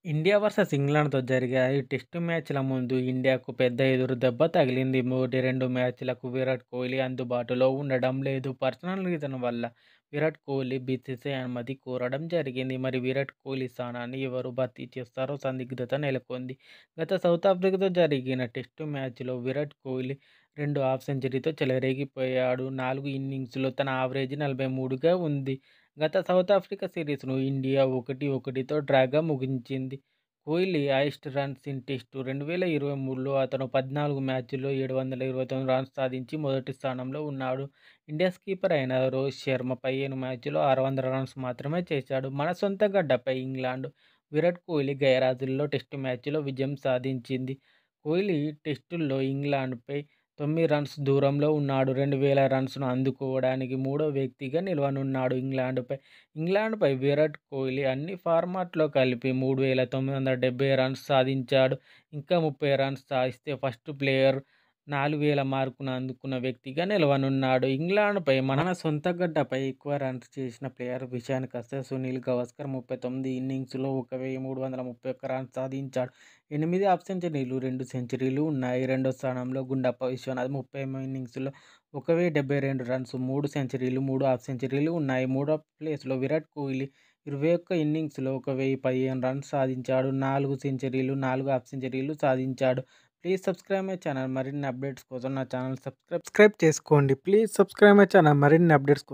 India versus ఇంగ్లాండ్‌తో జరిగే test మ్యాచ్‌ల ముందు ఇండియాకు పెద్ద ఎదురు దెబ్బ తగిలింది. మొదటి 2 మ్యాచ్‌లకు విరాట్ కోహ్లీ అందుబాటులో ఉండడం లేదు. పర్సనల్ రీజన్ వల్ల విరాట్ కోహ్లీ బీసీసీఐ అనుమతి కోరడం జరిగింది. మరి విరాట్ కోహ్లీ స్థానాన్ని ఎవరు భర్తీ చేస్తారో సందిగ్ధత నెలకొంది. గత సౌత్ ఆఫ్రికాతో జరిగిన టెస్టు మ్యాచ్‌లో విరాట్ కోహ్లీ 2 హాఫ్ సెంచరీతో చెలరేగిపోయాడు. 4 ఇన్నింగ్స్‌లో తన యావరేజ్ 43గా ఉంది. గత సౌత్ ఆఫ్రికా సిరీస్‌ను ఇండియా 1-1తో డ్రాగా ముగించింది. Kohli highest runs in test 2023లో అతను 14 మ్యాచ్‌ల్లో 729 రన్స్ సాధించి మొదటి స్థానంలో ఉన్నాడు. ఇండియా స్కీపర్ అయిన రోహిత్ శర్మ 15 మ్యాచ్‌ల్లో 600 రన్స్ మాత్రమే చేశాడు. మన సొంత గడ్డపై ఇంగ్లాండ్ విరాట్ కోహ్లీ గైరాజీల్లో టెస్టు మ్యాచ్‌లో విజయం సాధించింది. కోహ్లీ టెస్టుల్లో ఇంగ్లాండ్‌పై 9 రన్స్ దూరంలో ఉన్నాడు. 2000 రన్స్‌ను అందుకోవడానికి మూడో వ్యక్తిగా నిలవనున్నాడు ఇంగ్లాండ్‌పై విరాట్ కోహ్లీ అన్ని ఫార్మాట్‌లో కలిపి 3970 రన్స్ సాధించాడు. ఇంకా 30 రన్స్ సాధిస్తే ఫస్ట్ ప్లేయర్ 4000 మార్కును అందుకున్న వ్యక్తిగా నిలవనున్నాడు. ఇంగ్లాండ్‌పై మన సొంత గడ్డపై ఎక్కువ రన్స్ చేసిన ప్లేయర్ విషయానికొస్తే సునీల్ గవాస్కర్ 39 ఇన్నింగ్స్‌లో 1331 రన్స్ సాధించాడు. 8 హాఫ్ సెంచరీలు, 2 సెంచరీలు ఉన్నాయి. రెండో స్థానంలో గుండప్ప విశ్వనాథ్ 30 ఇన్నింగ్స్‌లో 1072 రన్స్, 3 సెంచరీలు, 3 హాఫ్ సెంచరీలు ఉన్నాయి. మూడో ప్లేస్‌లో విరాట్ కోహ్లీ 21 ఇన్నింగ్స్‌లో 1015 రన్స్ సాధించాడు. 4 సెంచరీలు, 4 హాఫ్ సెంచరీలు సాధించాడు. Please subscribe my channel. మరిన్ని అప్డేట్స్ కోసం నా ఛానల్ సబ్స్క్రైబ్ చేసుకోండి. Please subscribe my channel. మరిన్ని అప్డేట్స్ కోసం